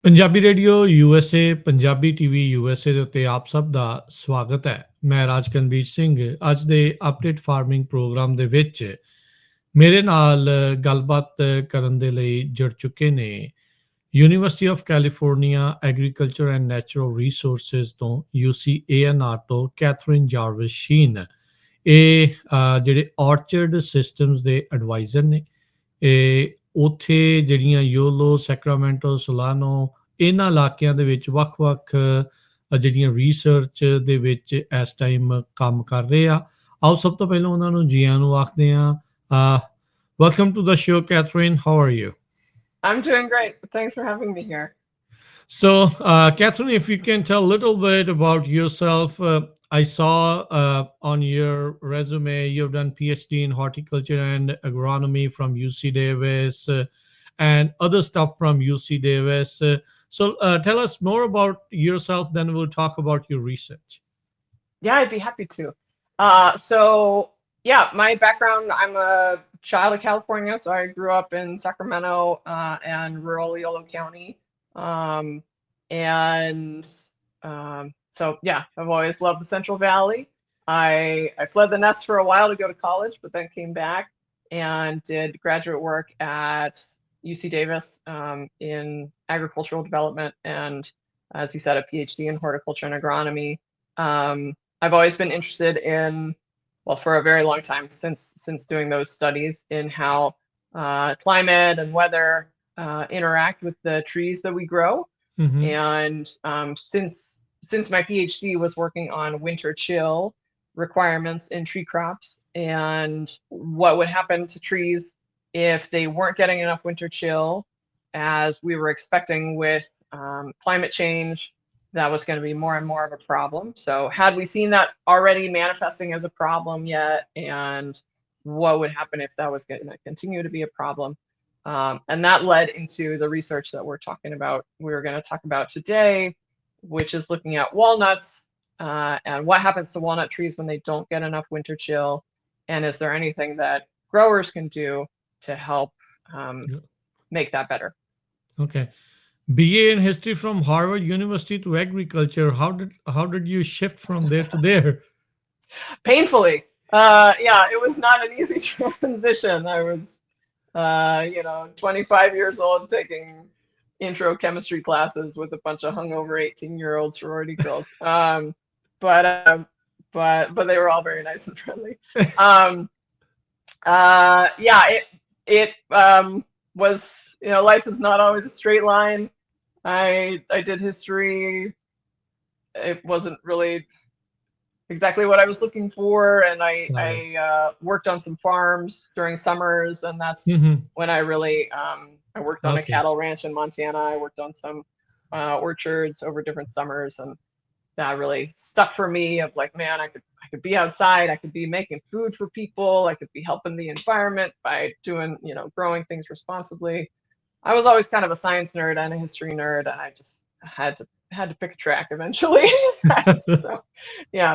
Punjabi radio USA Punjabi TV USA ਦੇ ਉੱਤੇ ਆਪ ਸਭ ਦਾ ਸਵਾਗਤ ਹੈ। ਮੈਂ ਰਾਜਕਨਵੀਰ ਸਿੰਘ ਅੱਜ ਦੇ ਅਪਡੇਟ ਫਾਰਮਿੰਗ ਪ੍ਰੋਗਰਾਮ ਦੇ ਵਿੱਚ ਮੇਰੇ ਨਾਲ ਗੱਲਬਾਤ ਕਰਨ ਦੇ ਲਈ ਜੁੜ ਚੁੱਕੇ ਨੇ university of California agriculture and natural resources ਤੋਂ UCANR ਤੋਂ ਕੈਥਰੀਨ ਜਾਰਵਿਸ ਸ਼ੀਨ। ਇਹ ਜਿਹੜੇ ਔਰਚਰਡ ਸਿਸਟਮਸ ਦੇ ਐਡਵਾਈਜ਼ਰ ਨੇ। ਇਹ ਉੱਥੇ ਜਿਹੜੀਆਂ ਯੋਲੋ ਸੈਕਰਾਮੈਂਟੋ ਸੋਲਾਨੋ ਇਹਨਾਂ ਇਲਾਕਿਆਂ ਦੇ ਵਿੱਚ ਵੱਖ-ਵੱਖ ਜਿਹੜੀਆਂ ਰਿਸਰਚ ਦੇ ਵਿੱਚ ਇਸ ਟਾਈਮ ਕੰਮ ਕਰ ਰਹੇ ਆ। ਆਓ ਸਭ ਤੋਂ ਪਹਿਲਾਂ ਉਹਨਾਂ ਨੂੰ ਜੀ ਆਇਆਂ ਨੂੰ ਆਖਦੇ ਹਾਂ। Welcome to the show Catherine, how are you? I'm doing great. Thanks for having me here. So, Catherine, if you can tell a little bit about yourself. I saw on your resume you've done PhD in horticulture and agronomy from UC Davis and other stuff from UC Davis. So, tell us more about yourself, then we'll talk about your research. Yeah, I'd be happy to. My background, I'm a child of California, so I grew up in Sacramento and rural Yolo County. I've always loved the Central Valley. I fled the nest for a while to go to college, but then came back and did graduate work at UC Davis in agricultural development and, as you said, a PhD in horticulture and agronomy. I've always been interested in, well, for a very long time since doing those studies, in how climate and weather interact with the trees that we grow. Mm-hmm. And since my PhD was working on winter chill requirements in tree crops and what would happen to trees if they weren't getting enough winter chill, as we were expecting with climate change, that was going to be more and more of a problem. So had we seen that already manifesting as a problem yet? And what would happen if that was going to continue to be a problem? And that led into the research that we're going to talk about today, which is looking at walnuts and what happens to walnut trees when they don't get enough winter chill. And is there anything that growers can do to help make that better? Okay. BA in history from Harvard University to agriculture. How did you shift from there to there? Painfully. It was not an easy transition. I was 25 years old taking intro chemistry classes with a bunch of hungover 18-year-old sorority girls. But they were all very nice and friendly. It was, life is not always a straight line. I did history. It wasn't really exactly what I was looking for, and I worked on some farms during summers, and that's when I really I worked on a cattle ranch in Montana. I worked on some orchards over different summers, and that really stuck for me. Of like, man, I could be outside, I could be making food for people, I could be helping the environment by doing, growing things responsibly. I was always kind of a science nerd and a history nerd, and I just had to pick a track eventually. So,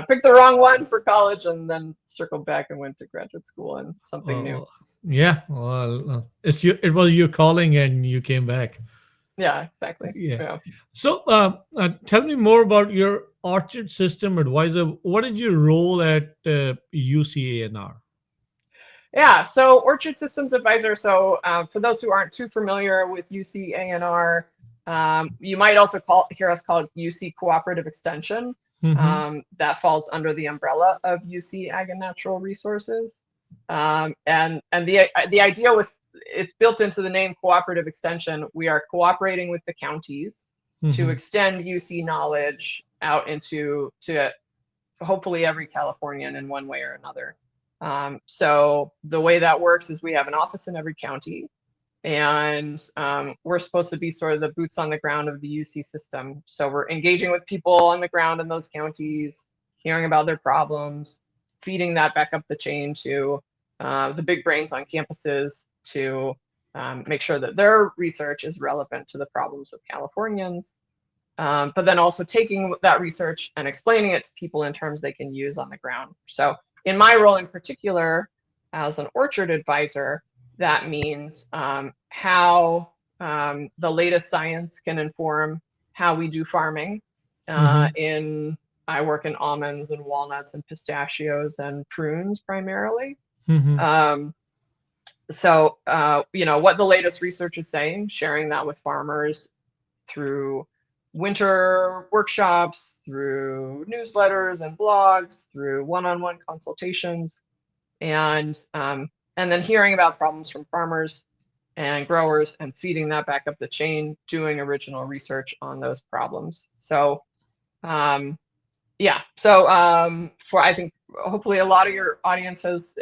picked the wrong one for college, and then circled back and went to graduate school and something new. Yeah, well, it was your calling, and you came back. Yeah, exactly. Yeah. So, tell me more about your orchard system advisor. What is your role at UCANR? Yeah, so Orchard Systems Advisor. So for those who aren't too familiar with UCANR, you might also hear us call it UC Cooperative Extension. Mm-hmm. That falls under the umbrella of UC Ag and Natural Resources. And the idea it's built into the name Cooperative Extension. We are cooperating with the counties to extend UC knowledge out to hopefully every Californian in one way or another. So the way that works is we have an office in every county, and we're supposed to be sort of the boots on the ground of the UC system. So we're engaging with people on the ground in those counties, hearing about their problems, feeding that back up the chain to the big brains on campuses to make sure that their research is relevant to the problems of Californians. But then also taking that research and explaining it to people in terms they can use on the ground. So in my role in particular, as an orchard advisor, that means how the latest science can inform how we do farming. I work in almonds and walnuts and pistachios and prunes primarily. So, what the latest research is saying, sharing that with farmers through winter workshops, through newsletters and blogs, through one-on-one consultations, and then hearing about problems from farmers and growers and feeding that back up the chain, doing original research on those problems. So, for I think hopefully a lot of your audience has,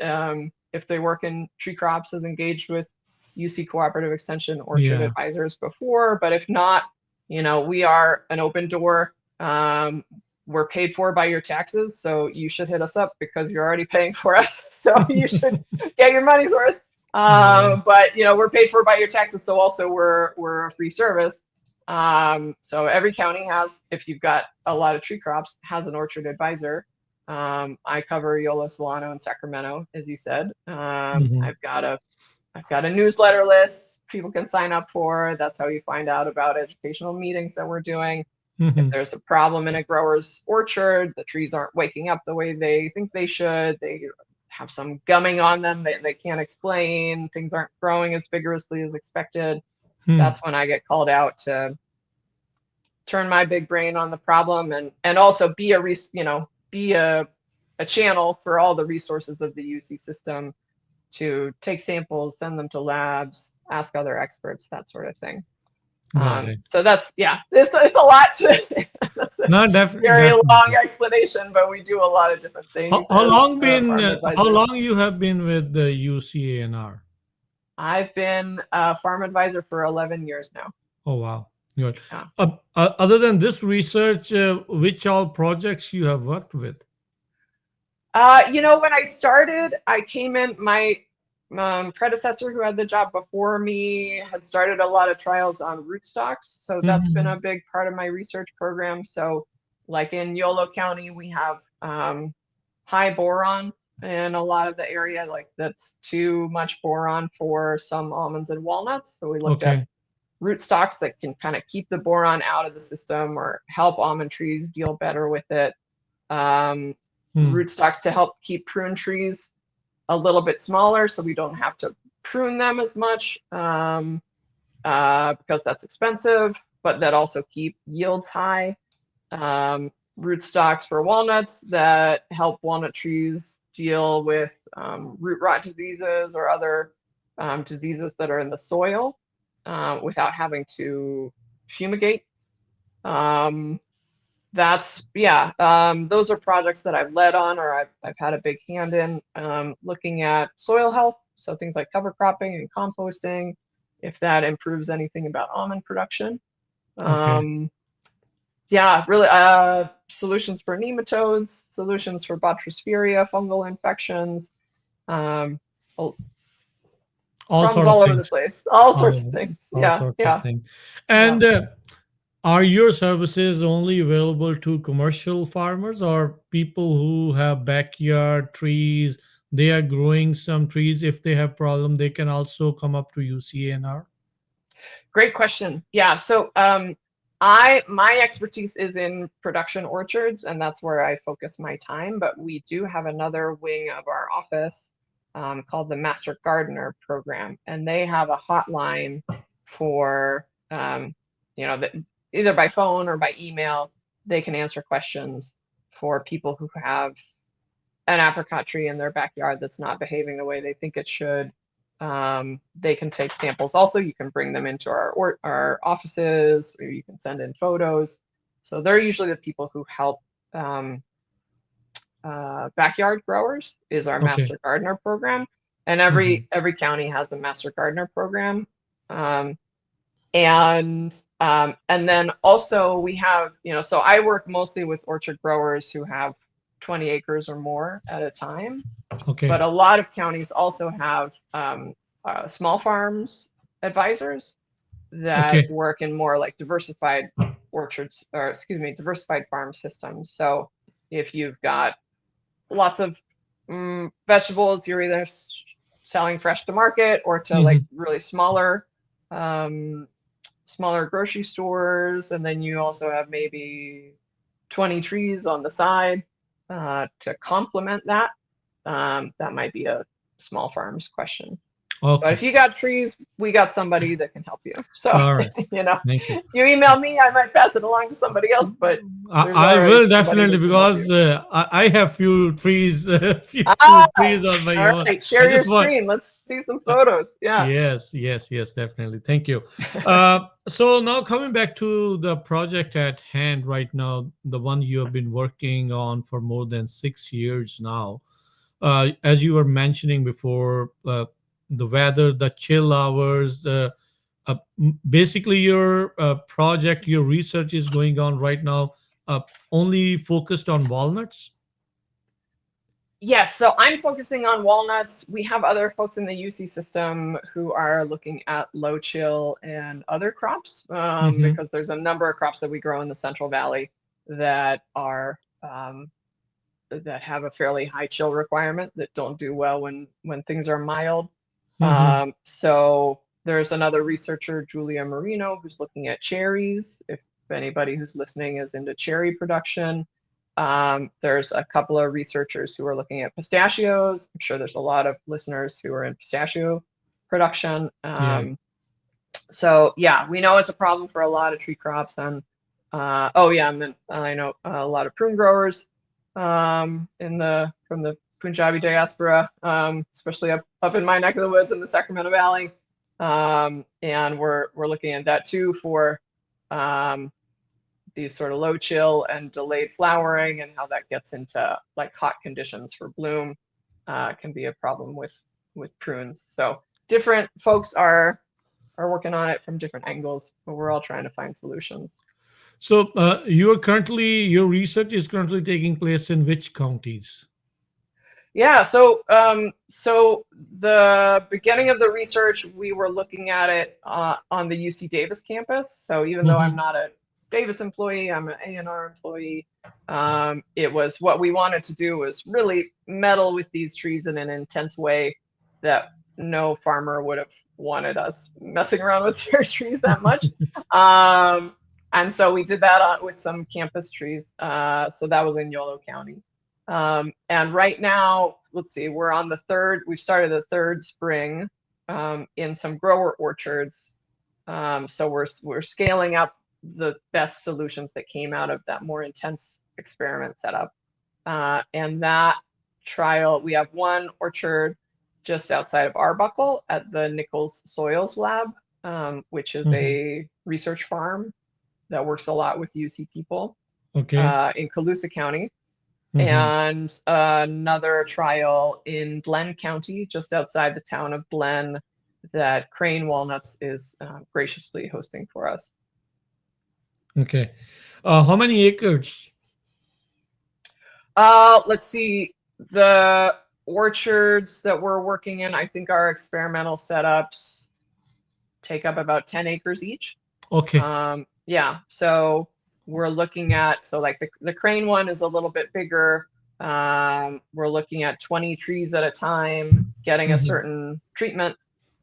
if they work in tree crops, has engaged with UC Cooperative Extension Orchard Advisors before. But if not, we are an open door. We're paid for by your taxes, so you should hit us up because you're already paying for us. So you should get your money's worth. But we're paid for by your taxes, so also we're a free service. So every county has, if you've got a lot of tree crops, has an orchard advisor. I cover Yolo, Solano, and Sacramento, as you said. I've got a newsletter list people can sign up for. That's how you find out about educational meetings that we're doing. If there's a problem in a grower's orchard, the trees aren't waking up the way they think they should, they have some gumming on them they can't explain, things aren't growing as vigorously as expected, that's when I get called out to turn my big brain on the problem and also be a channel for all the resources of the UC system to take samples, send them to labs, ask other experts, that sort of thing. So that's, it's a lot to, that's a very long explanation, but we do a lot of different things. How long you have been with the UCANR? I've been a farm advisor for 11 years now. Oh, wow. Good. Other than this research, which all projects you have worked with? When I started, I came in, my predecessor who had the job before me had started a lot of trials on rootstocks. So that's been a big part of my research program. So like in Yolo County, we have high boron in a lot of the area, like that's too much boron for some almonds and walnuts. So we looked at rootstocks that can kind of keep the boron out of the system or help almond trees deal better with it. Rootstocks to help keep prune trees a little bit smaller so we don't have to prune them as much because that's expensive, but that also keep yields high. Rootstocks for walnuts that help walnut trees deal with root rot diseases or other diseases that are in the soil without having to fumigate. Those are projects that I've led on or I've had a big hand in, looking at soil health, so things like cover cropping and composting, if that improves anything about almond production. Solutions for nematodes, solutions for Botrysphaeria, fungal infections, all over the place, all sorts of things. And are your services only available to commercial farmers or people who have backyard trees? They are growing some trees. If they have problem, they can also come up to UCANR. Great question. Yeah. So my expertise is in production orchards, and that's where I focus my time. But we do have another wing of our office called the Master Gardener Program, and they have a hotline for either by phone or by email. They can answer questions for people who have an apricot tree in their backyard that's not behaving the way they think it should. They can take samples. Also, you can bring them into our offices, or you can send in photos. So they're usually the people who help backyard growers is our Master Gardener Program. And every county has a Master Gardener Program. And then also we have, so I work mostly with orchard growers who have 20 acres or more at a time. But a lot of counties also have small farms advisors that work in more like diversified orchards, or diversified farm systems. So if you've got lots of vegetables, you're either selling fresh to market or to like really smaller smaller grocery stores, and then you also have maybe 20 trees on the side to complement that. That might be a small farms question. But Okay. if you got trees, we got somebody that can help you. So, All right. you know, Thank you. you email me, I might pass it along to somebody else, but there's I will always somebody definitely, that can help because you. I have few trees, few Ah, trees on my all own. right. I Share your just want. screen. Let's see some photos. Yeah. Yes, yes, yes, definitely. Thank you. So now coming back to the project at hand right now, the one you have been working on for more than 6 years now. As you were mentioning before, the weather, the chill hours, basically your project, your research is going on right now, only focused on walnuts. Yes, so I'm focusing on walnuts. We have other folks in the UC system who are looking at low chill and other crops Hmm. because there's a number of crops that we grow in the Central Valley that are that have a fairly high chill requirement that don't do well when things are mild. Hmm. So there's another researcher, Julia Marino, who's looking at cherries. If anybody who's listening is into cherry production. There's a couple of researchers who are looking at pistachios. I'm sure there's a lot of listeners who are in pistachio production. Yeah. So yeah, we know it's a problem for a lot of tree crops. And oh yeah, and then I know a lot of prune growers from the Punjabi diaspora, especially up in my neck of the woods in the Sacramento Valley. And we're looking at that too for these sort of low chill and delayed flowering, and how that gets into like hot conditions for bloom can be a problem with prunes. So different folks are working on it from different angles, but we're all trying to find solutions. So your research is currently taking place in which counties? Yeah, so the beginning of the research, we were looking at it on the UC Davis campus. So even though I'm Hmm. not a Davis employee, I'm an A&R employee. It was what we wanted to do was really meddle with these trees in an intense way that no farmer would have wanted us messing around with their trees that much. And so we did that with some campus trees. So that was in Yolo County. And right now, let's see, we're on the third, we've started the third spring in some grower orchards. So we're scaling up the best solutions that came out of that more intense experiment setup. And that trial, we have one orchard just outside of Arbuckle at the Nichols Soils Lab, which is Hmm. a research farm that works a lot with UC people Okay. in Colusa County. Hmm. And another trial in Glenn County, just outside the town of Glenn, that Crane Walnuts is graciously hosting for us. Okay. How many acres? Let's see, the orchards that we're working in, I think our experimental setups take up about 10 acres each. Okay. Yeah, so we're looking at, so like the Crane one is a little bit bigger. We're looking at 20 trees at a time, getting a Hmm. certain treatment,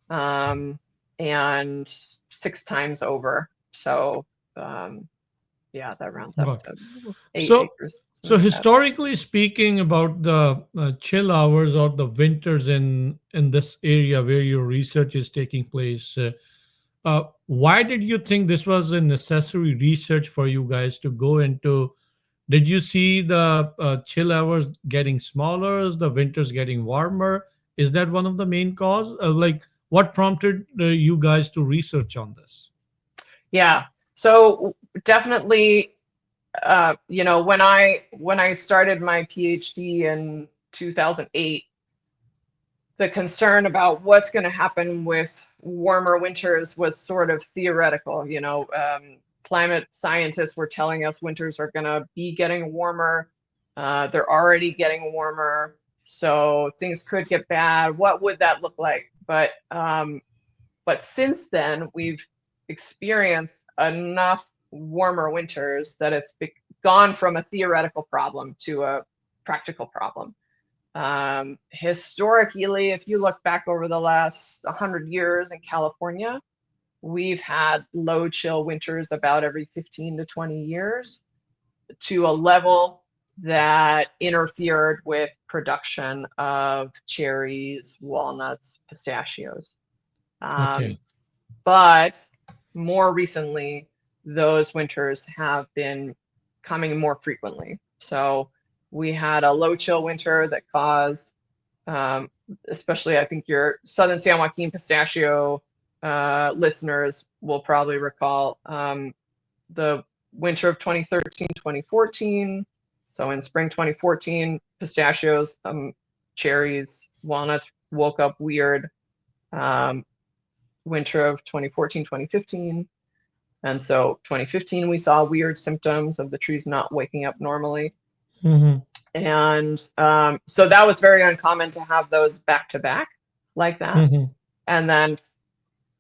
and 6 times over. So yeah, that rounds up Got it. to 8 So, acres, so something like that. historically speaking, about the chill hours or the winters in this area where your research is taking place, why did you think this was a necessary research for you guys to go into? Did you see the chill hours getting smaller, the winters getting warmer? Is that one of the main cause? Like, what prompted you guys to research on this? Yeah, so definitely, you know, when I started my PhD in 2008, the concern about what's going to happen with warmer winters was sort of theoretical. You know, climate scientists were telling us winters are going to be getting warmer. They're already getting warmer, so things could get bad. What would that look like? But since then, we've experienced enough warmer winters that it's gone from a theoretical problem to a practical problem. Historically, if you look back over the last 100 years in California, we've had low chill winters about every 15 to 20 years to a level that interfered with production of cherries, walnuts, pistachios. Okay. But more recently, those winters have been coming more frequently. So we had a low chill winter that caused, especially I think your Southern San Joaquin pistachio listeners will probably recall the winter of 2013, 2014. So in spring 2014, pistachios, cherries, walnuts woke up weird. Winter of 2014, 2015. And so 2015, we saw weird symptoms of the trees not waking up normally. And so that was very uncommon to have those back to back like that. And then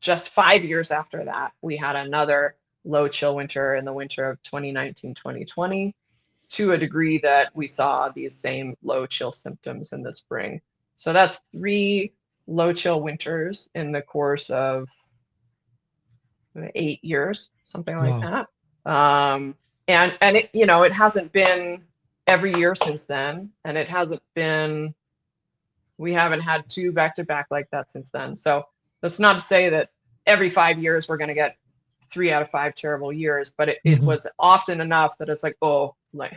just 5 years after that, we had another low chill winter in the winter of 2019, 2020, to a degree that we saw these same low chill symptoms in the spring. So that's 3 low chill winters in the course of 8 years, something like that. And it, you know, it hasn't been every year since then, and it hasn't been, we haven't had 2 back to back like that since then. So that's not to say that every 5 years we're going to get 3 out of 5 terrible years, but it was often enough that it's like, oh, like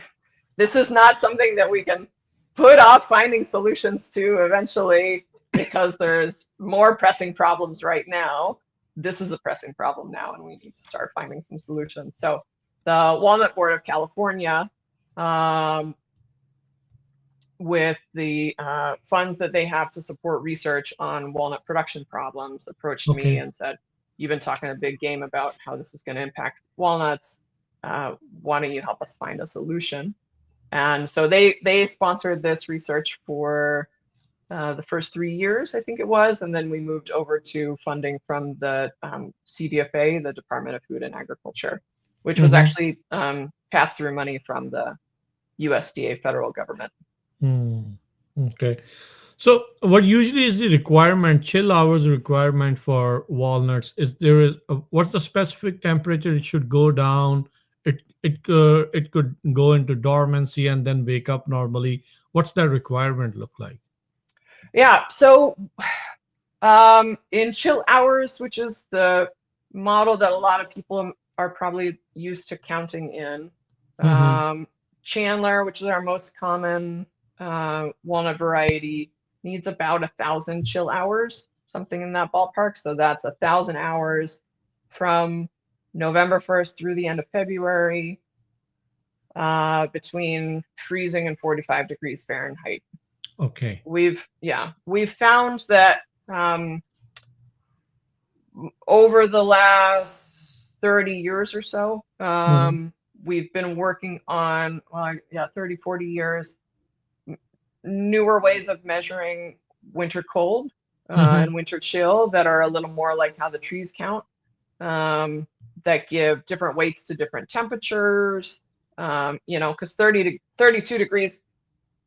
this is not something that we can put off finding solutions to eventually because there's more pressing problems right now. This is a pressing problem now, and we need to start finding some solutions. So the Walnut Board of California, with the funds that they have to support research on walnut production problems, approached me and said, you've been talking a big game about how this is going to impact walnuts. Why don't you help us find a solution? And so they sponsored this research for the first 3 years, I think it was, and then we moved over to funding from the CDFA, the Department of Food and Agriculture, which was actually pass-through money from the USDA federal government. Okay. So what usually is the requirement, chill hours requirement for walnuts? What's the specific temperature it should go down? It could go into dormancy and then wake up normally. What's that requirement look like? Yeah, so in chill hours, which is the model that a lot of people are probably used to counting in, Chandler, which is our most common walnut variety, needs about 1,000 chill hours, something in that ballpark. So that's 1,000 hours from November 1st through the end of February, between freezing and 45 degrees Fahrenheit. Okay. We've found that over the last 30 years or so, we've been working on, 30, 40 years, newer ways of measuring winter cold and winter chill that are a little more like how the trees count, that give different weights to different temperatures, because 30 to 32 degrees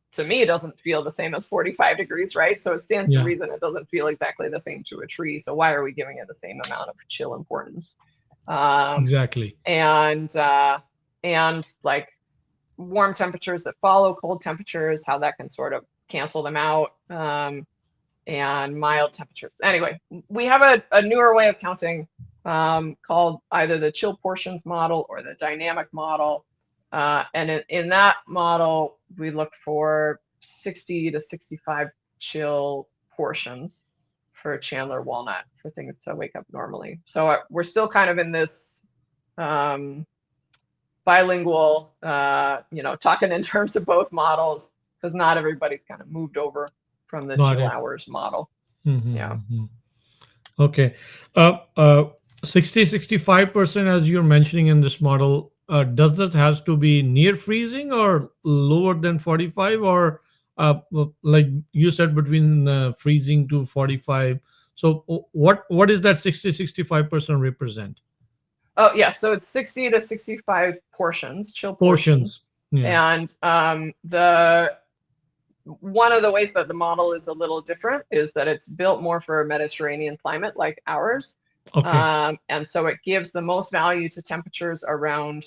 to me doesn't feel the same as 45 degrees, right? So it stands to reason it doesn't feel exactly the same to a tree. So why are we giving it the same amount of chill importance? Exactly. And like warm temperatures that follow cold temperatures, how that can sort of cancel them out, and mild temperatures. Anyway, we have a newer way of counting called either the chill portions model or the dynamic model. And in that model, we look for 60 to 65 chill portions for Chandler walnut for things to wake up normally. So we're still kind of in this bilingual, talking in terms of both models, because not everybody's kind of moved over from the chill hours model. Okay. 60-65%, as you're mentioning in this model, does that has to be near freezing or lower than 45, or like you said, between freezing to 45? So what is that 60-65% represent? Oh yeah, so it's 60 to 65 portions, chill portions. And one of the ways that the model is a little different is that it's built more for a Mediterranean climate like ours. Okay. And so it gives the most value to temperatures around,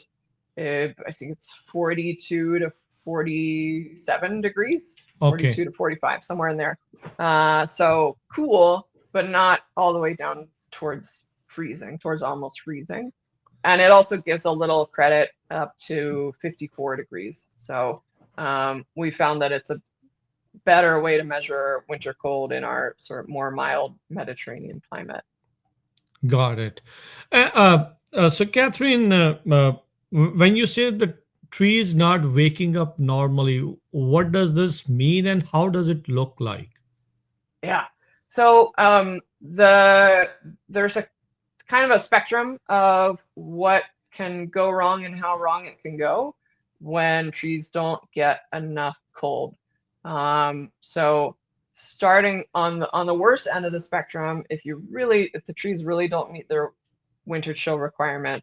I think it's 42 to 47 degrees, 42 Okay. to 45, somewhere in there. So cool, but not all the way down towards freezing, towards almost freezing. And it also gives a little credit up to 54 degrees. So we found that it's a better way to measure winter cold in our sort of more mild Mediterranean climate. Got it. So, Catherine, when you say the tree is not waking up normally, what does this mean and how does it look like? Yeah. So there's a kind of a spectrum of what can go wrong and how wrong it can go when trees don't get enough cold. So starting on the worst end of the spectrum, if the trees really don't meet their winter chill requirement,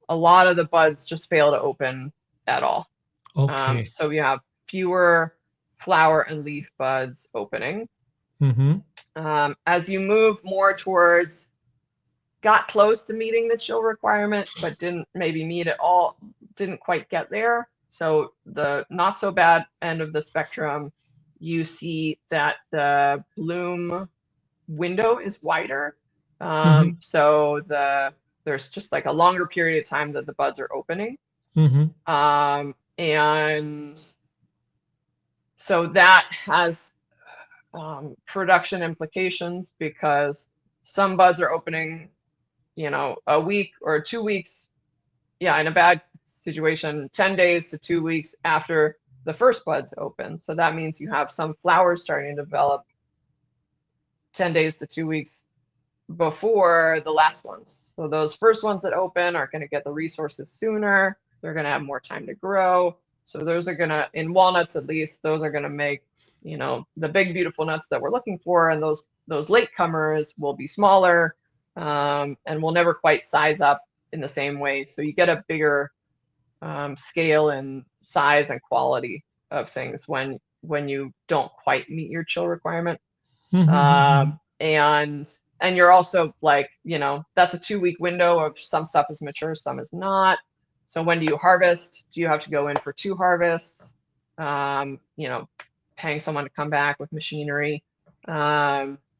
a lot of the buds just fail to open at all. Okay. So you have fewer flower and leaf buds opening. Mm-hmm. As you move more towards, got close to meeting the chill requirement, but didn't maybe meet it all, didn't quite get there. So the not so bad end of the spectrum, you see that the bloom window is wider. Mm-hmm. So there's just like a longer period of time that the buds are opening. Mm-hmm. And so that has production implications because some buds are opening, a week or 2 weeks, in a bad situation, 10 days to 2 weeks after the first buds open. So that means you have some flowers starting to develop 10 days to 2 weeks before the last ones. So those first ones that open are going to get the resources sooner. They're going to have more time to grow. So those are going to, in walnuts at least, those are going to make, the big beautiful nuts that we're looking for. And those latecomers will be smaller and will never quite size up in the same way. So you get a bigger scale and size and quality of things when you don't quite meet your chill requirement. Mm-hmm. And you're also like, that's a 2-week window of some stuff is mature, some is not. So when do you harvest? Do you have to go in for 2 harvests? Paying someone to come back with machinery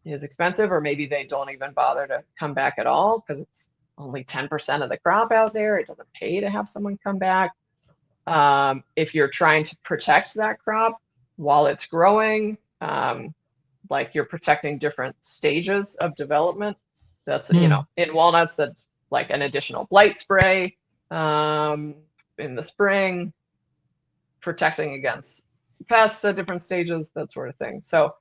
is expensive, or maybe they don't even bother to come back at all because it's only 10% of the crop out there. It doesn't pay to have someone come back. If you're trying to protect that crop while it's growing, like you're protecting different stages of development. That's, Mm-hmm. in walnuts, that's like an additional blight spray in the spring, protecting against pests at different stages, that sort of thing. So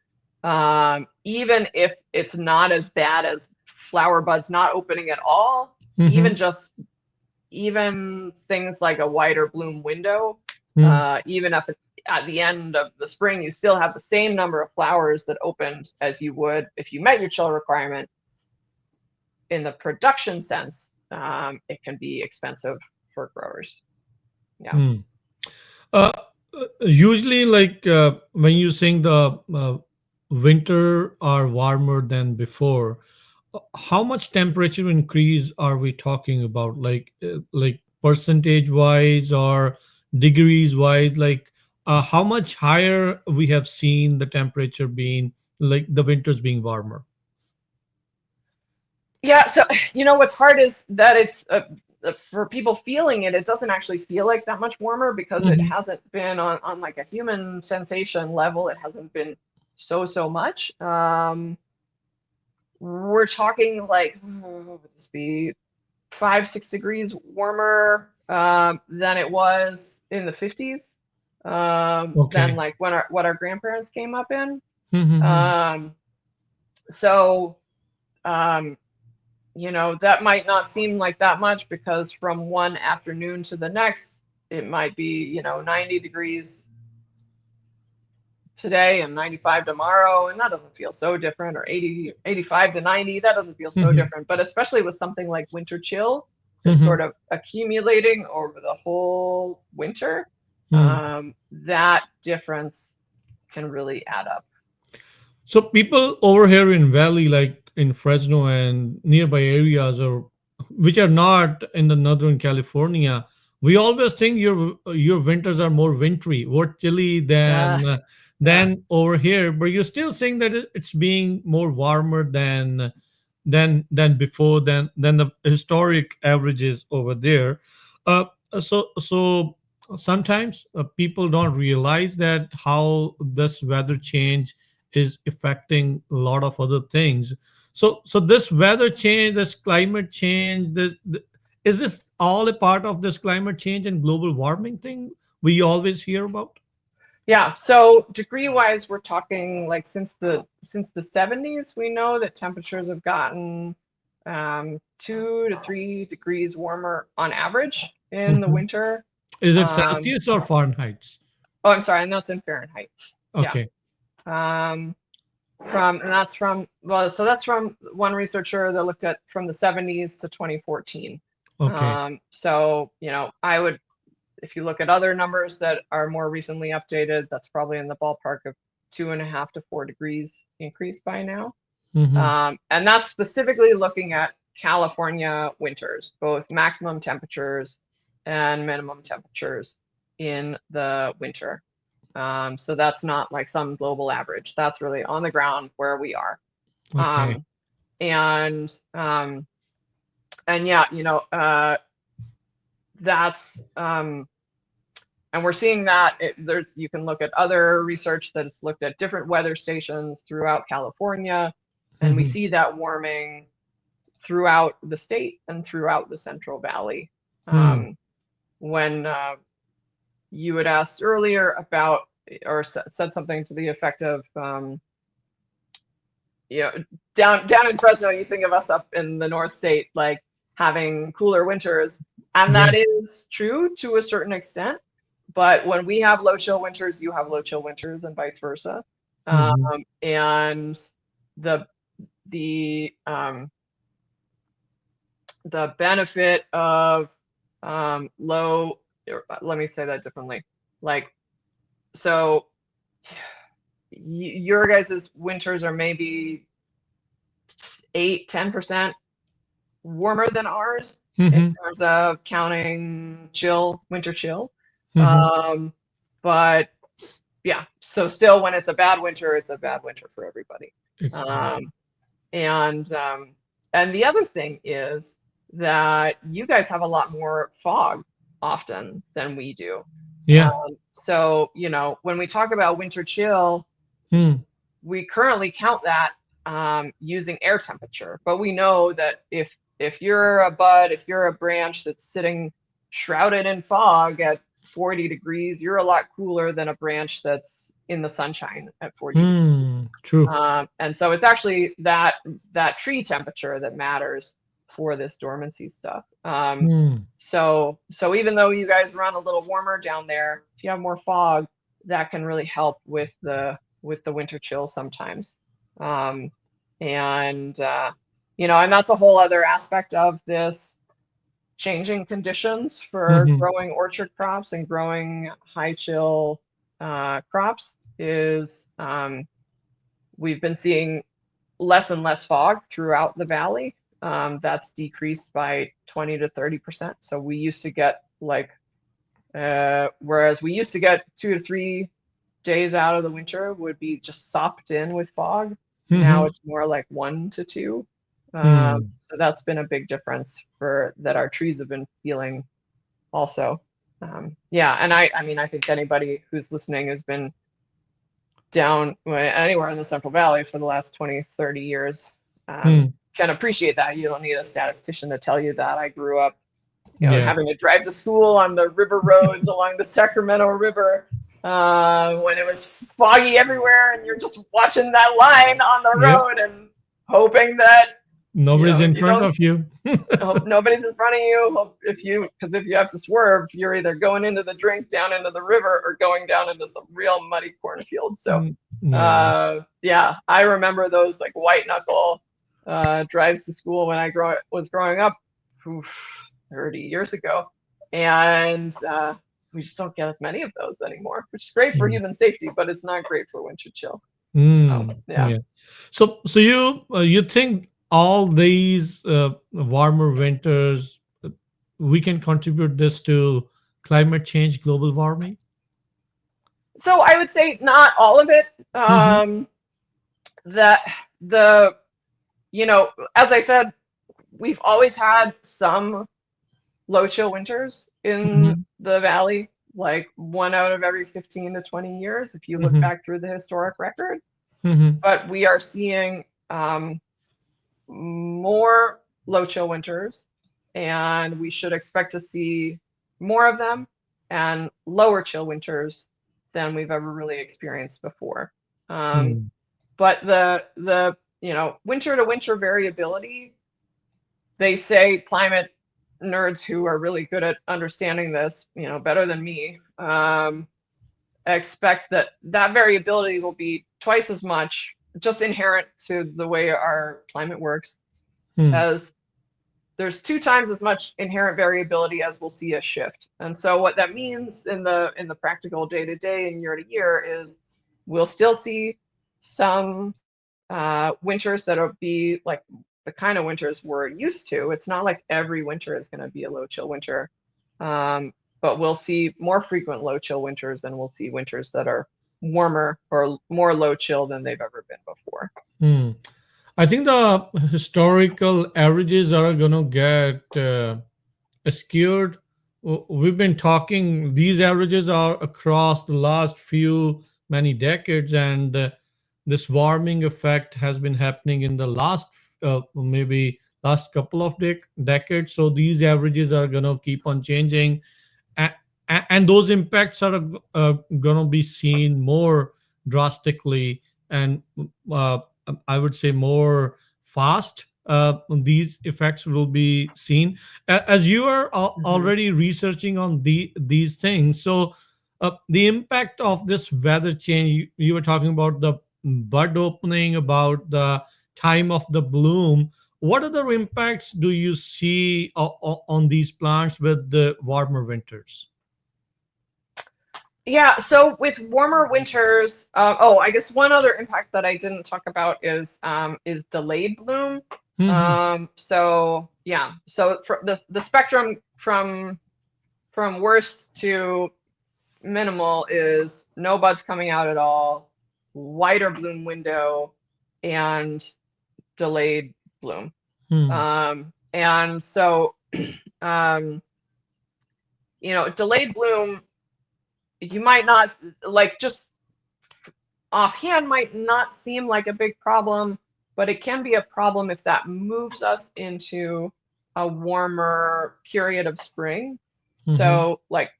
even if it's not as bad as flower buds not opening at all, Mm-hmm. even things like a wider bloom window, even if at the end of the spring, you still have the same number of flowers that opened as you would if you met your chill requirement. In the production sense, it can be expensive for growers. Yeah. Mm. Uh, Usually, like when you saying the winter are warmer than before, how much temperature increase are we talking about? Like percentage wise or degrees wise? Like how much higher we have seen the temperature being, like the winters being warmer? Yeah. So, what's hard is that it's for people feeling it, it doesn't actually feel like that much warmer because it Mm-hmm. hasn't been on like a human sensation level. It hasn't been so much. We're talking like, what would this be? 5-6 degrees warmer than it was in the 50s, than Okay. like what our grandparents came up in. Mm-hmm. Um, so um, that might not seem like that much because from one afternoon to the next, it might be 90 degrees today and 95 tomorrow, and that doesn't feel so different, or 85 to 90, that doesn't feel so Mm-hmm. different. But especially with something like winter chill that's Mm-hmm. sort of accumulating over the whole winter, Mm. that difference can really add up. So people over here in Valley, like in Fresno and nearby areas, or which are not in the Northern California, we always think your winters are more wintry, more chilly Uh, yeah. than over here. But you're still saying that it's being more warmer than before, than the historic averages over there. Uh, so sometimes people don't realize that how this weather change is affecting a lot of other things. So this weather change, this climate change, is this all a part of this climate change and global warming thing we always hear about? Yeah, so degree wise, we're talking like since the 70s, we know that temperatures have gotten 2 to 3 degrees warmer on average in the Mhm. winter. Is it Um, Celsius or Fahrenheit? oh, I'm sorry, and that's in Fahrenheit. Yeah. Okay. Um, and that's from, well, so that's from one researcher that looked at from the 70s to 2014. Okay. So, I would, if you look at other numbers that are more recently updated, that's probably in the ballpark of 2.5 to 4 degrees increase by now. Hmm. And that's specifically looking at California winters, both maximum temperatures and minimum temperatures in the winter. So that's not like some global average. That's really on the ground where we are. Okay. Um, and yeah, that's and we're seeing that you can look at other research that has looked at different weather stations throughout California, and we Hmm. see that warming throughout the state and throughout the Central Valley. Hmm. When you had asked earlier about, or said something to the effect of, you know, down in Fresno, you think of us up in the North State like having cooler winters, and Yeah. that is true to a certain extent. But when we have low chill winters, you have low chill winters, and vice versa. Hmm. And the the um, the benefit of low, let me say that differently. Like, so your guys' winters are maybe 8-10% warmer than ours in Hmm. terms of counting winter chill. Hmm. Um, but yeah, so still, when it's a bad winter, it's a bad winter for everybody. Exactly. Um, and um, and the other thing is that you guys have a lot more fog often than we do. Yeah. So, when we talk about winter chill, Hmm. we currently count that using air temperature, but we know that if you're a bud, if you're a branch that's sitting shrouded in fog at 40 degrees, you're a lot cooler than a branch that's in the sunshine at 40 degrees. Hmm. True. And so it's actually that tree temperature that matters for this dormancy stuff. Hmm. So even though you guys run a little warmer down there, if you have more fog, that can really help with the winter chill sometimes. Um, and and that's a whole other aspect of this changing conditions for Hmm. growing orchard crops and growing high chill crops is we've been seeing less and less fog throughout the valley. That's decreased by 20 to 30%. So we used to get whereas we used to get 2 to 3 days out of the winter would be just sopped in with fog. Now Hmm. it's more like 1 to 2. Hmm. So that's been a big difference that our trees have been feeling also. Yeah, and I mean, I think anybody who's listening has been down anywhere in the Central Valley for the last 20, 30 years, Hmm. can appreciate that. You don't need a statistician to tell you that. I grew up, Yeah. having to drive to school on the river roads along the Sacramento River when it was foggy everywhere, and you're just watching that line on the Yep. road and hoping that Nobody's in you front don't of you. hope nobody's in front of you. Because if you have to swerve, you're either going into the drink down into the river or going down into some real muddy cornfield. So, Yeah. yeah, I remember those like white knuckle drives to school when I was growing up, 30 years ago, and we just don't get as many of those anymore, which is great for Mm. human safety, but it's not great for winter chill. Yeah. Yeah. So you think all these warmer winters, we can contribute this to climate change, global warming? So I would say not all of it. Mm-hmm. That the as I said, we've always had some low chill winters in Mm-hmm. the valley, like one out of every 15 to 20 years, if you look Mm-hmm. back through the historic record. Mm-hmm. But we are seeing more low chill winters, and we should expect to see more of them and lower chill winters than we've ever really experienced before. Um, but the winter to winter variability, they say climate nerds who are really good at understanding this, better than me, expect that that variability will be twice as much, just inherent to the way our climate works, Mm-hmm. as there's 2 times as much inherent variability as we'll see a shift. And so what that means in the practical day to day and year to year is we'll still see some winters that'll be like the kind of winters we're used to. It's not like every winter is going to be a low chill winter, but we'll see more frequent low chill winters, and we'll see winters that are warmer or more low chill than they've ever been before. Hmm. I think the historical averages are going to get skewed. We've been talking, these averages are across the last few many decades, and this warming effect has been happening in the last maybe last couple of decades. So these averages are going to keep on changing, and, and those impacts are going to be seen more drastically, and uh, I would say more fast. These effects will be seen as you are Mhm. already researching on these things. So the impact of this weather change, you were talking about the bud opening, about the time of the bloom. What other impacts do you see on these plants with the warmer winters? Yeah, so with warmer winters, I guess one other impact that I didn't talk about is delayed bloom. Hmm. So yeah, so for the spectrum from worst to minimal is no buds coming out at all, wider bloom window, and delayed bloom. Hmm. And so, um, delayed bloom, you might not like just offhand might not seem like a big problem, but it can be a problem if that moves us into a warmer period of spring. Hmm. So like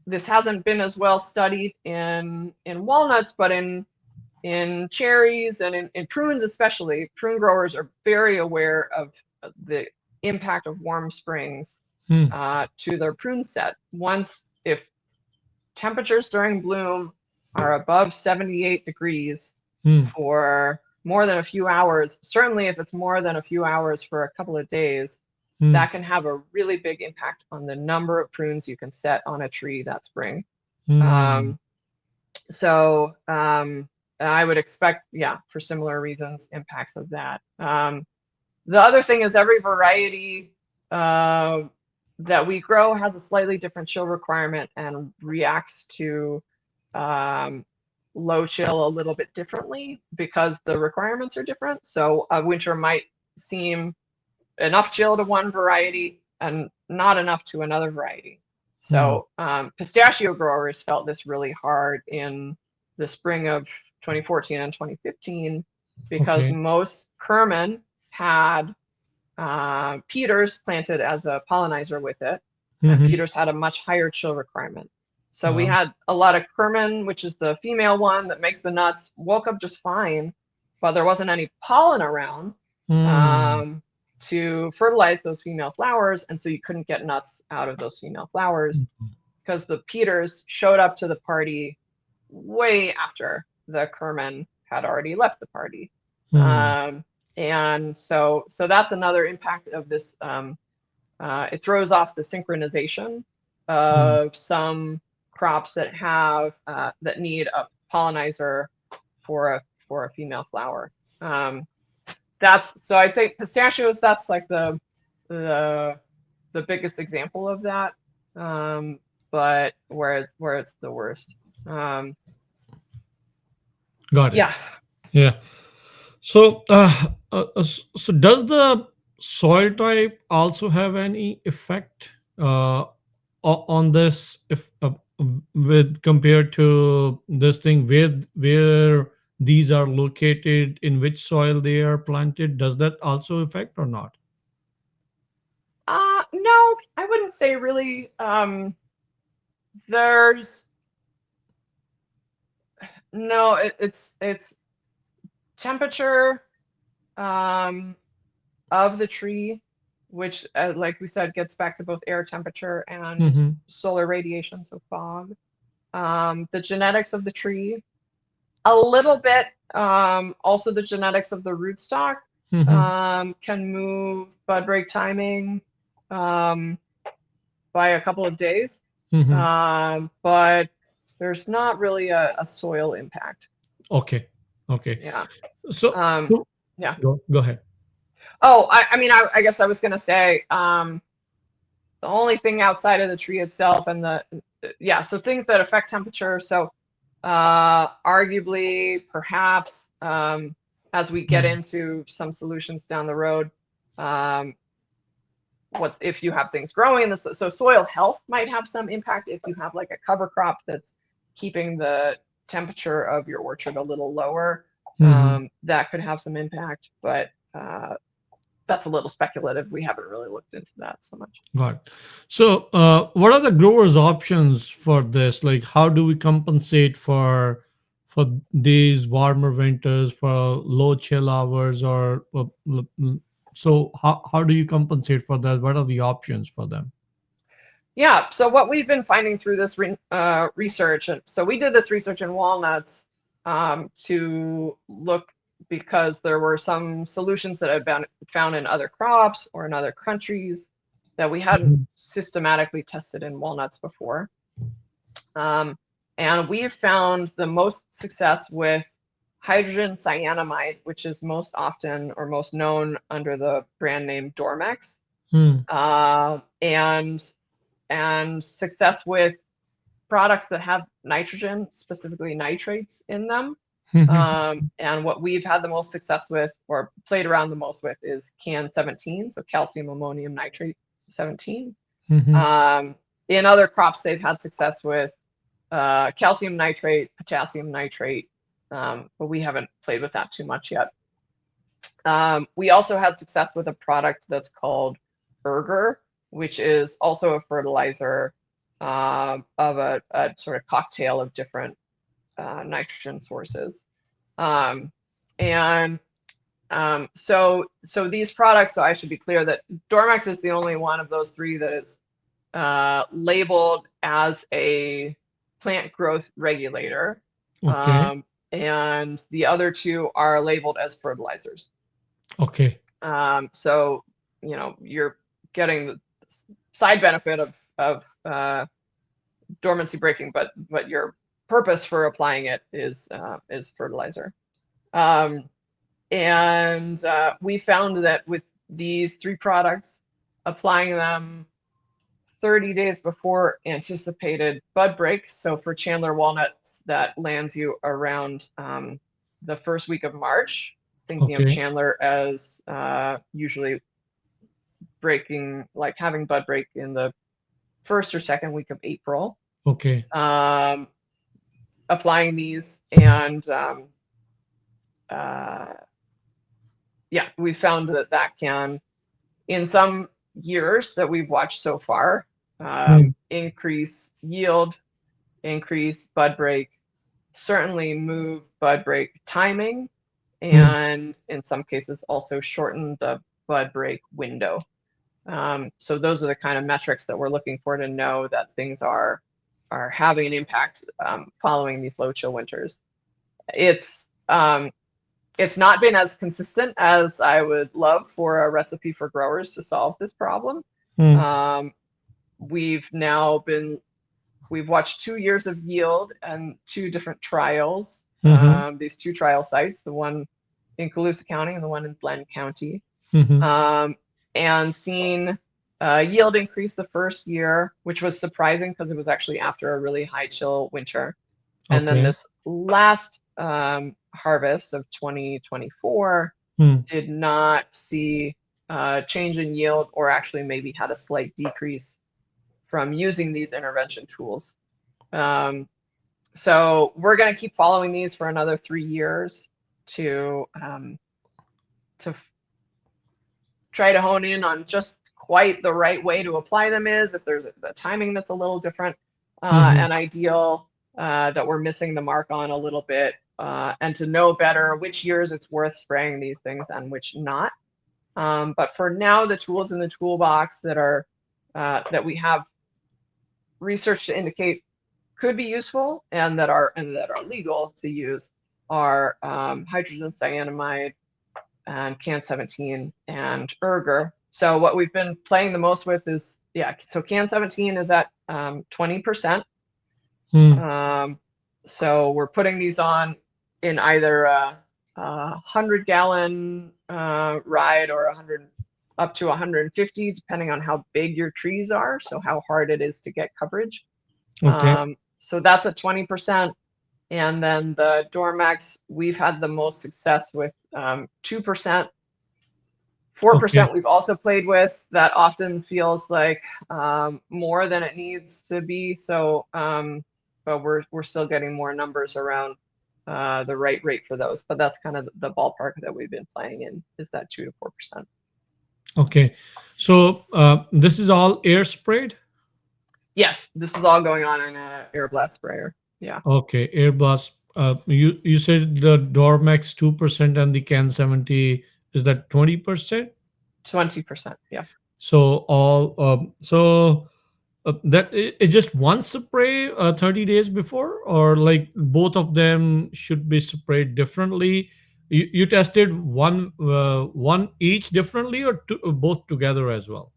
this hasn't been as well studied in walnuts, but in cherries and in prunes especially, prune growers are very aware of the impact of warm springs Hmm. to their prune set. Once if temperatures during bloom are above 78 degrees Hmm. for more than a few hours, certainly if it's more than a few hours for a couple of days, Hmm. that can have a really big impact on the number of prunes you can set on a tree that spring. Hmm. Um, so I would expect, yeah, for similar reasons, impacts of that. The other thing is every variety that we grow has a slightly different chill requirement and reacts to um, low chill a little bit differently because the requirements are different. So a winter might seem enough chill to one variety and not enough to another variety. Hmm. So pistachio growers felt this really hard in the spring of 2014 and 2015 because Okay. most Kerman had Peters planted as a pollinizer with it, and Hmm. Peters had a much higher chill requirement. So we Uh, had a lot of Kerman, which is the female one that makes the nuts, woke up just fine, but there wasn't any pollen around hmm. um, to fertilize those female flowers, and so you couldn't get nuts out of those female flowers because the Peters showed up to the party way after the Kerman had already left the party. Hmm. Um, and so that's another impact of this. It throws off the synchronization of some crops that have that need a pollinizer for a female flower. So I'd say pistachios, that's like the biggest example of that, but where it's the worst. Got it. Yeah. Yeah. So, so does the soil type also have any effect on this, if with compared to this thing, where these are located, in which soil they are planted? Does that also affect or not? No, I wouldn't say really. There's no, it's temperature of the tree, which, like we said, gets back to both air temperature and Mm-hmm. solar radiation, so fog. The genetics of the tree, a little bit. Also, the genetics of the rootstock Mm-hmm. can move bud break timing by a couple of days, Mm-hmm. but there's not really a soil impact. Okay. Okay. Yeah. So, Um, so yeah. go ahead. Oh, I mean, I guess I was gonna say, the only thing outside of the tree itself and so things that affect temperature. So, arguably, perhaps, as we get Mm. into some solutions down the road, what if you have things growing in so soil health might have some impact if you have like a cover crop that's keeping the temperature of your orchard a little lower. Mhm. That could have some impact, but that's a little speculative. We haven't really looked into that so much. Got it. So, what are the growers' options for this? Like, how do we compensate for these warmer winters, for low chill hours, so how do you compensate for that? What are the options for them? Yeah, so what we've been finding through this research, and so we did this research in walnuts to look because there were some solutions that had been found in other crops or in other countries that we hadn't Mhm. systematically tested in walnuts before. And we've found the most success with hydrogen cyanamide, which is most often or most known under the brand name Dormex. Hmm. And success with products that have nitrogen, specifically nitrates in them. And what we've had the most success with or played around the most with is CAN 17, so calcium ammonium nitrate 17. Mhm. In other crops, they've had success with calcium nitrate, potassium nitrate, but we haven't played with that too much yet. We also had success with a product that's called Erger, which is also a fertilizer of a sort of cocktail of different nitrogen sources. So these products, so I should be clear that Dormex is the only one of those three that is labeled as a plant growth regulator. Okay. And the other two are labeled as fertilizers. Okay. So, you're getting the side benefit of dormancy breaking, but your purpose for applying it is fertilizer. And we found that with these three products, applying them 30 days before anticipated bud break. So for Chandler walnuts, that lands you around the first week of March, thinking of Okay. Chandler as usually breaking, like having bud break in the first or second week of April. Okay. Applying these and we found that can, in some years that we've watched so far, Hmm. increase yield, increase bud break, certainly move bud break timing, Hmm. and in some cases also shorten the bud break window. So those are the kind of metrics that we're looking for to know that things are having an impact following these low chill winters. It's not been as consistent as I would love for a recipe for growers to solve this problem. Hmm. We've watched 2 years of yield and 2 different trials Mm-hmm. these two trial sites, the one in Colusa County and the one in Glenn County, Mm-hmm. and seen yield increase the first year, which was surprising because it was actually after a really high chill winter. And then Okay. this last harvest of 2024 Mm. did not see change in yield, or actually maybe had a slight decrease from using these intervention tools. So we're going to keep following these for another 3 years to try to hone in on just quite the right way to apply them is, if there's a timing that's a little different, Mm-hmm. and ideal, that we're missing the mark on a little bit, and to know better which years it's worth spraying these things and which not. But for now, the tools in the toolbox that we have research to indicate could be useful and that are legal to use are hydrogen cyanamide and CAN17 and erger. So what we've been playing the most with is, so CAN17 is at 20%. So we're putting these on in either a 100-gallon ride or up to 150, depending on how big your trees are, so how hard it is to get coverage. Okay. So that's at 20%. And then the Dormax, we've had the most success with 2%. 4% we've also played with. That often feels like more than it needs to be. So, but we're still getting more numbers around the right rate for those. But that's kind of the ballpark that we've been playing in, is that 2 to 4%. Okay. So this is all air sprayed? Yes, this is all going on in an air blast sprayer. Yeah. Okay, air blast. You said the Dormax 2% and the Can 70, is that 20%? 20%. Yeah. So that it's just one spray 30 days before, or like both of them should be sprayed differently? You tested one each differently, or both together as well?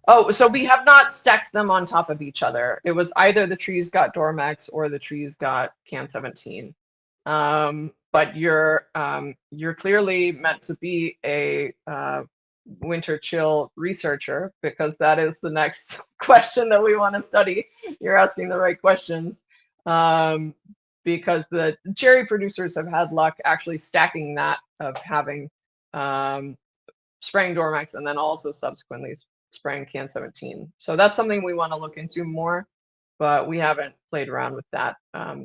Oh, so we have not stacked them on top of each other. It was either the trees got Dormax or the trees got CAN17. But you're clearly meant to be a winter chill researcher, because that is the next question that we want to study. You're asking the right questions, because the cherry producers have had luck actually stacking that, of having spraying Dormax and then also subsequently spraying CAN17. So that's something we want to look into more, but we haven't played around with that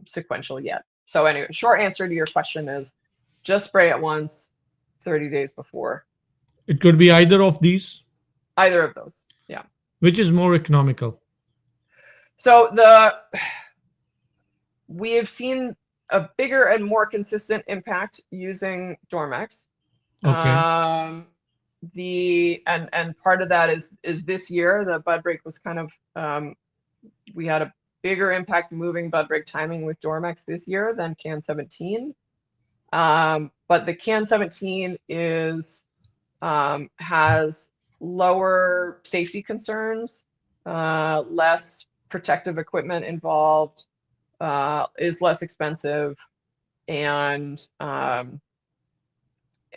sequential yet. So anyway, short answer to your question is just spray it once 30 days before. It could be either of these? Either of those, yeah. Which is more economical? So we have seen a bigger and more consistent impact using Dormax. Okay. And part of that is this year the bud break was kind of we had a bigger impact moving bud break timing with Dormax this year than CAN17. But the CAN17 has lower safety concerns, less protective equipment involved, is less expensive, and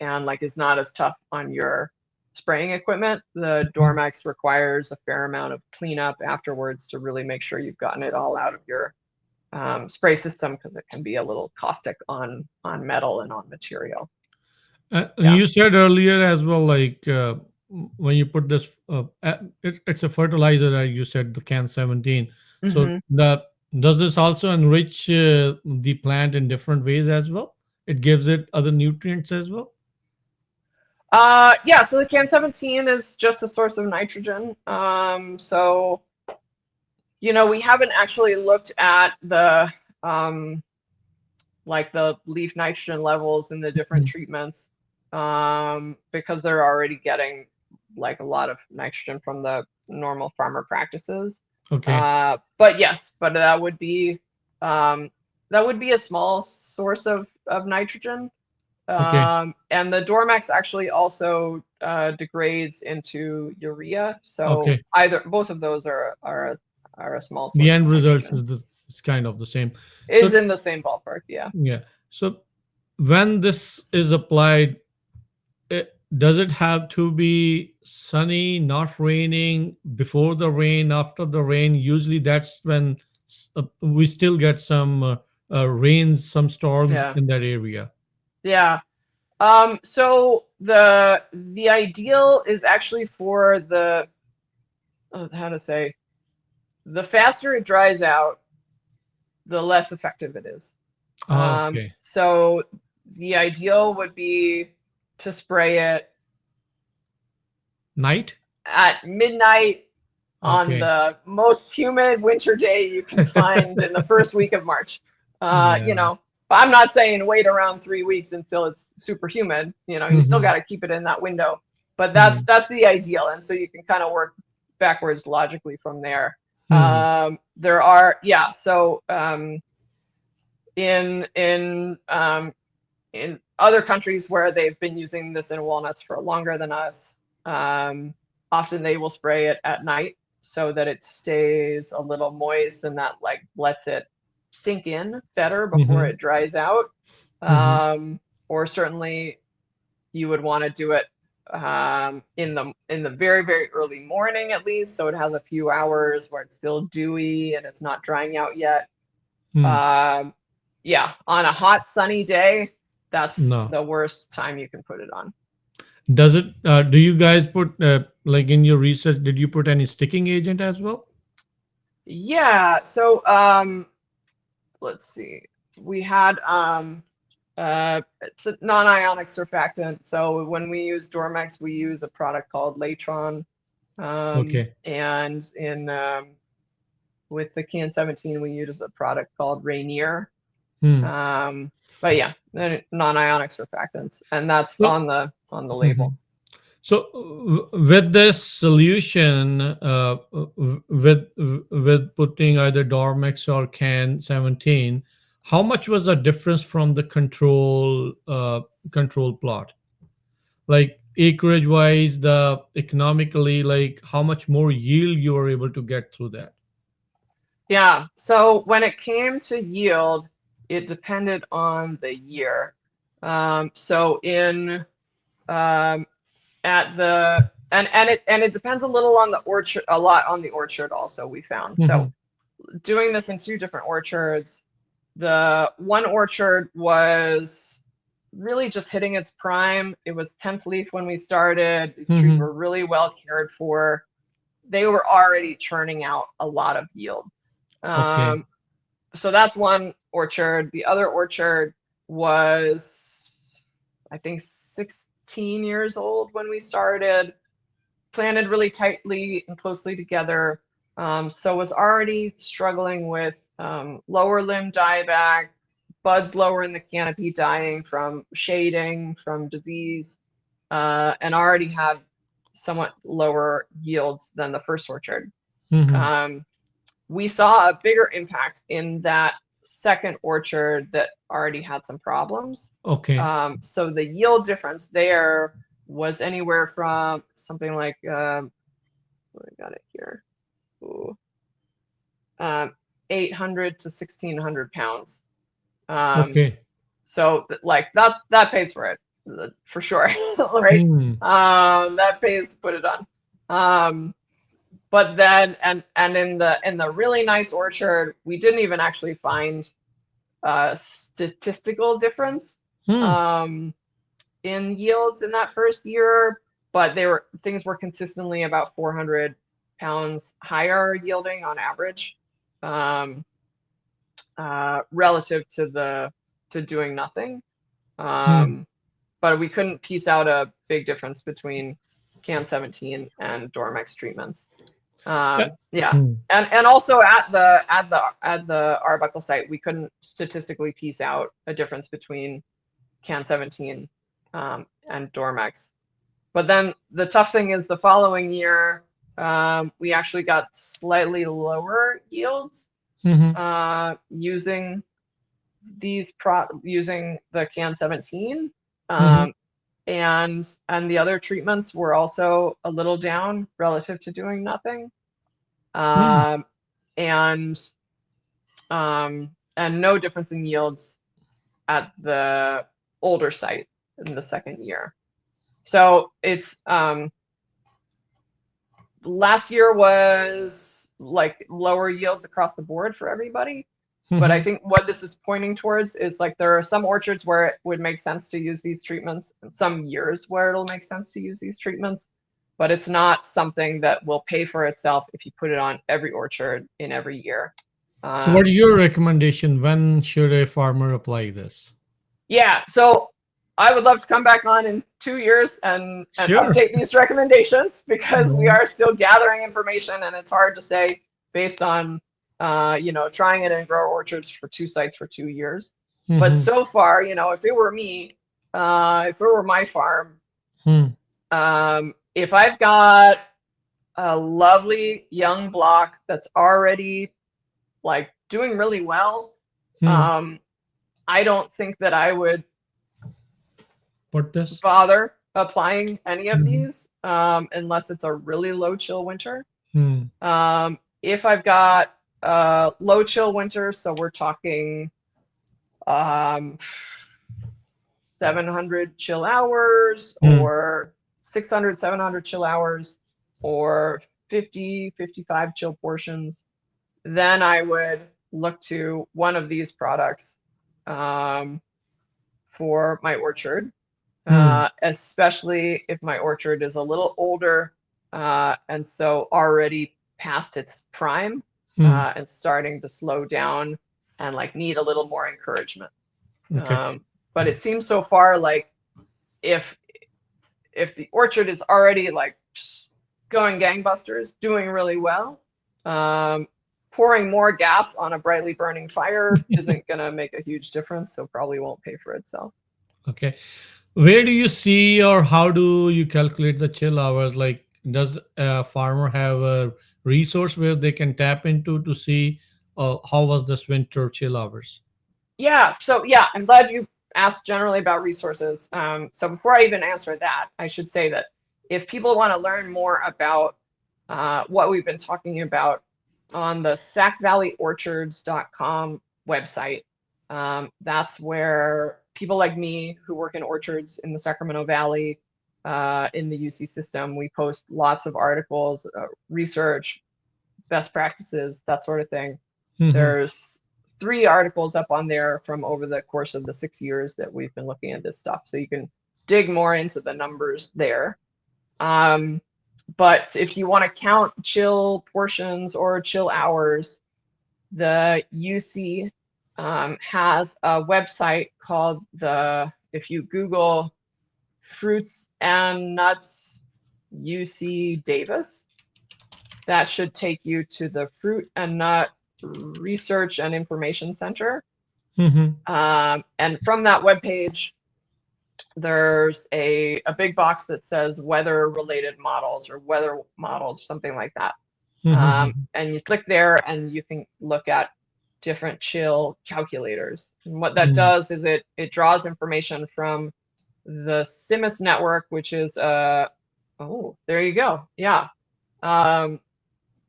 like is not as tough on your spraying equipment. The Dormax requires a fair amount of cleanup afterwards to really make sure you've gotten it all out of your spray system, because it can be a little caustic on metal and on material. You said earlier as well, like when you put this, it's a fertilizer. You said the CAN17. So does this also enrich the plant in different ways as well? It gives it other nutrients as well? Yeah, so the CAN17 is just a source of nitrogen. So, we haven't actually looked at the like the leaf nitrogen levels in the different treatments, because they're already getting like a lot of nitrogen from the normal farmer practices. Okay. But yes, that would be a small source of nitrogen. Okay. And the Dormax actually also degrades into urea. So Okay. both of those are a small source The of end result nitrogen. is kind of the same. Is So in the same ballpark. work. Yeah. Yeah. So when this is applied, does it have to be sunny, not raining, before the rain, after the rain? Usually that's when we still get some rains, some storms Yeah. in that area. Yeah. So the ideal is actually for the how to say, the faster it dries out, the less effective it is. Okay. So the ideal would be to spray it Night? at midnight on Okay. the most humid winter day you can find in the first week of March. Yeah. You know, but I'm not saying wait around 3 weeks until it's super humid. You know, you still Hmm. got to keep it in that window, but that's Hmm. the ideal, and so you can kind of work backwards logically from there. Hmm. There are, yeah. So in other countries where they've been using this in walnuts for longer than us, um, often they will spray it at night so that it stays a little moist and that like lets it sink in better before Hmm. it dries out. Hmm. Or certainly you would want to do it in the very, very early morning at least, so it has a few hours where it's still dewy and it's not drying out yet. Hmm. Um, yeah, on a hot sunny day, that's No. the worst time you can put it on. Does it? Do you guys put like in your research? Did you put any sticking agent as well? Yeah, so let's see. We had it's a non-ionic surfactant. So when we use Dormex, we use a product called Latron. Okay. And in with the Can 17, we use a product called Rainier. Hmm. But yeah, non-ionic surfactants, and that's So, on the label. mhm. So with this solution, with putting either Dormex or Can 17, how much was the difference from the control plot? Like acreage wise, the economically, like how much more yield you were able to get through that? Yeah, so when it came to yield, it depended on the year. So in at the and it depends a little on the orchard, a lot on the orchard also we found. So Hmm. doing this in two different orchards, the one orchard was really just hitting its prime. It was 10th leaf when we started. These trees Hmm. were really well cared for. They were already churning out a lot of yield. Okay. Um, so that's one orchard. The other orchard was, I think, 16 years old when we started, planted really tightly and closely together. So was already struggling with lower limb dieback, buds lower in the canopy dying from shading, from disease, and already had somewhat lower yields than the first orchard. Hmm. Um, we saw a bigger impact in that second orchard that already had some problems. Okay. So the yield difference there was anywhere from something like, I got it here, ooh, 800 to 1,600 pounds. Okay. So like that pays for it for sure, right? Hmm. That pays to put it on. But then and in the really nice orchard, we didn't even actually find a statistical difference Hmm. in yields in that first year, but things were consistently about 400 pounds higher yielding on average, um, relative to doing nothing. Hmm. But we couldn't piece out a big difference between Can 17 and Dormex treatments. Yeah. Yeah, Hmm. and also at the Arbuckle site, we couldn't statistically piece out a difference between Can 17 and Dormex. But then the tough thing is the following year, we actually got slightly lower yields Hmm. using using the Can 17. Hmm. Um, and the other treatments were also a little down relative to doing nothing. Hmm. Um, and and no difference in yields at the older site in the second year. So it's last year was like lower yields across the board for everybody. But I think what this is pointing towards is like there are some orchards where it would make sense to use these treatments, and some years where it'll make sense to use these treatments, but it's not something that will pay for itself if you put it on every orchard in every year. So what are your recommendation? When should a farmer apply this? Yeah, so I would love to come back on in 2 years and Sure. update these recommendations, because we are still gathering information, and it's hard to say based on trying it in grower orchards for 2 sites for 2 years. But so far, if it were me, if it were my farm, if I've got a lovely young block that's already like doing really well, I don't think that I would bother applying any of these unless it's a really low chill winter. If I've got low chill winter, so we're talking 700 chill hours or 600, 700 chill hours or 50, 55 chill portions, then I would look to one of these products for my orchard, especially if my orchard is a little older and so already past its prime and starting to slow down and like need a little more encouragement. Okay. But it seems so far like if the orchard is already like going gangbusters, doing really well, pouring more gas on a brightly burning fire isn't going to make a huge difference, so probably won't pay for itself. Okay. Where do you see, or how do you calculate the chill hours? Like, does a farmer have a resource where they can tap into to see how was this winter chill hours? Yeah, so yeah, I'm glad you asked generally about resources. So before I even answer that, I should say that if people want to learn more about what we've been talking about on the sackvalleyorchards.com website, that's where people like me who work in orchards in the Sacramento Valley, in the UC system, we post lots of articles, research, best practices, that sort of thing. There's 3 articles up on there from over the course of the 6 years that we've been looking at this stuff, so you can dig more into the numbers there. But if you want to count chill portions or chill hours, the UC has a website called if you Google Fruits and Nuts UC Davis, that should take you to the Fruit and Nut Research and Information Center. And from that webpage, there's a big box that says weather related models or weather models, something like that. And you click there and you can look at different chill calculators. And what that does is it draws information from the CIMIS network, which is there you go. Yeah. So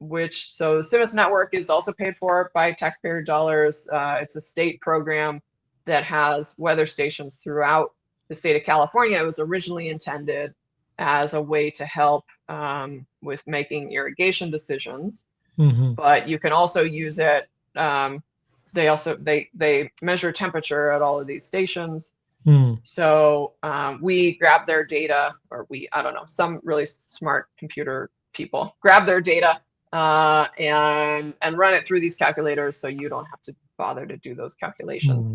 the CIMIS network is also paid for by taxpayer dollars. It's a state program that has weather stations throughout the state of California. It was originally intended as a way to help with making irrigation decisions, but you can also use it. They measure temperature at all of these stations. So we grab their data, or some really smart computer people grab their data and run it through these calculators, so you don't have to bother to do those calculations.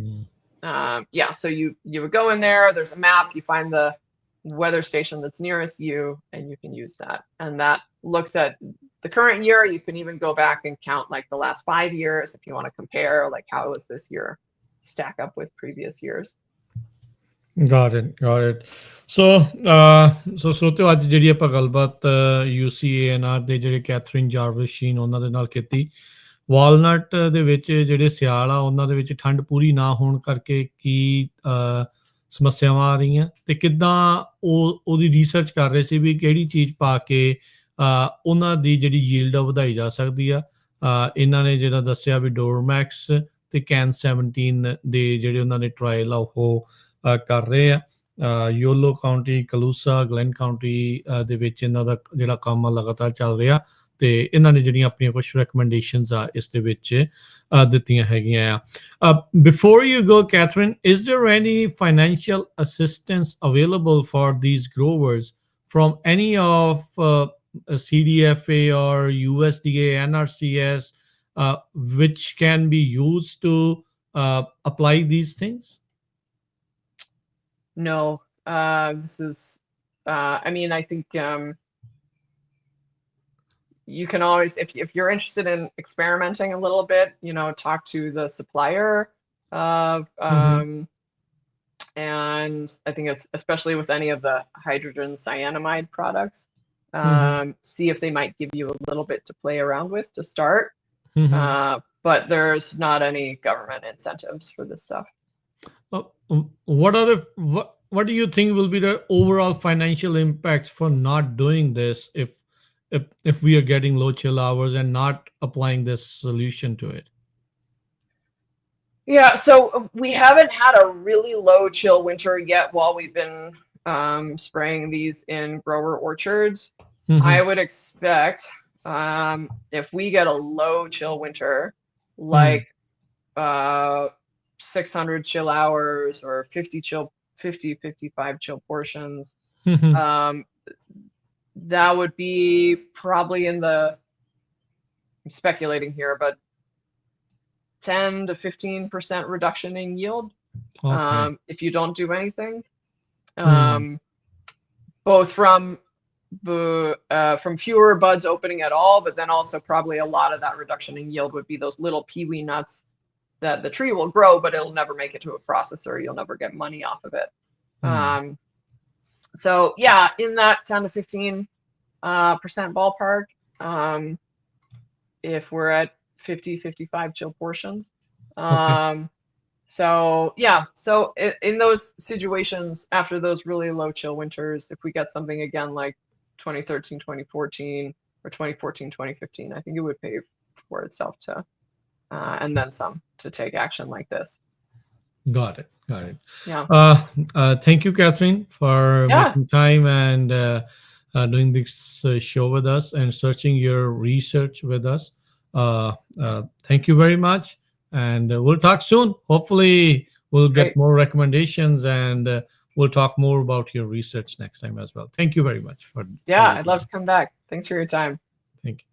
So you would go in there, there's a map, you find the weather station that's nearest you, and you can use that. And that looks at the current year. You can even go back and count like the last 5 years if you want to compare like how was this year stack up with previous years. Got it. So ਸੋਤਿਓ ਅੱਜ ਜਿਹੜੀ ਆਪਾਂ ਗੱਲਬਾਤ UCANR ਦੇ ਜਿਹੜੇ Catherine ਜਾਰਵਿਸ-ਸ਼ੀਨ ਉਹਨਾਂ ਦੇ ਨਾਲ ਕੀਤੀ। ਵਾਲਨਟ ਦੇ ਵਿੱਚ ਜਿਹੜੇ ਸਿਆਲ ਆ ਉਹਨਾਂ ਦੇ ਵਿੱਚ ਠੰਡ ਪੂਰੀ ਨਾ ਹੋਣ ਕਰਕੇ ਕੀ ਸਮੱਸਿਆਵਾਂ ਆ ਰਹੀਆਂ, ਤੇ ਕਿੱਦਾਂ ਉਹਦੀ ਰਿਸਰਚ ਕਰ ਰਹੇ ਸੀ ਵੀ ਕਿਹੜੀ ਚੀਜ਼ ਪਾ ਕੇ ਉਹਨਾਂ ਦੀ ਜਿਹੜੀ ਯੀਲਡ ਆ ਵਧਾਈ ਜਾ ਸਕਦੀ ਆ। ਇਹਨਾਂ ਨੇ ਜਿਹੜਾ ਦੱਸਿਆ ਵੀ ਡੋਰਮੈਕਸ ਤੇ ਕੈਨ 17 ਦੇ ਜਿਹੜੇ ਉਹਨਾਂ ਨੇ ਟਰਾਇਲ ਆ ਉਹ ਕਰ ਰਹੇ ਆ। ਯੋਲੋ ਕਾਉਂਟੀ, ਕਲੂਸਾ, ਗਲੈਨ ਕਾਉਂਟੀ ਦੇ ਵਿੱਚ ਇਹਨਾਂ ਦਾ ਜਿਹੜਾ ਕੰਮ ਆ ਲਗਾਤਾਰ ਚੱਲ ਰਿਹਾ ਤੇ ਇਹਨਾਂ ਨੇ ਜਿਹੜੀਆਂ ਆਪਣੀਆਂ ਕੁਝ ਰეკਮੈਂਡੇਸ਼ਨਸ ਆ ਇਸ ਦੇ ਵਿੱਚ ਦਿੱਤੀਆਂ ਹੈਗੀਆਂ ਆ। Before you go, Catherine, is there any financial assistance available for these growers from any of CDFA or USDA, NRCS, which can be used to apply these things? No, this is, I mean, I think you can always, if you're interested in experimenting a little bit, you know, talk to the supplier of, and I think it's especially with any of the hydrogen cyanamide products, see if they might give you a little bit to play around with to start. But there's not any government incentives for this stuff. What do you think will be the overall financial impacts for not doing this if we are getting low chill hours and not applying this solution to it? Yeah, so we haven't had a really low chill winter yet while we've been spraying these in grower orchards. I would expect if we get a low chill winter, like 600 chill hours or 55 chill portions, that would be probably in the, I'm speculating here, but 10 to 15% reduction in yield. If you don't do anything, both from fewer buds opening at all, but then also probably a lot of that reduction in yield would be those little peewee nuts that the tree will grow, but it'll never make it to a processor. You'll never get money off of it. So yeah, in that 10 to 15% ballpark, if we're at 55 chill portions. So yeah, so in those situations, after those really low chill winters, if we get something again like 2013, 2014, or 2014, 2015, I think it would pay for itself to, and then some, to take action like this. Got it. Yeah. Thank you, Catherine, for making time and doing this show with us and searching your research with us. Thank you very much, and we'll talk soon. Hopefully we'll get more recommendations, and we'll talk more about your research next time as well. Thank you very much for I'd love to come back. Thanks for your time. Thank you.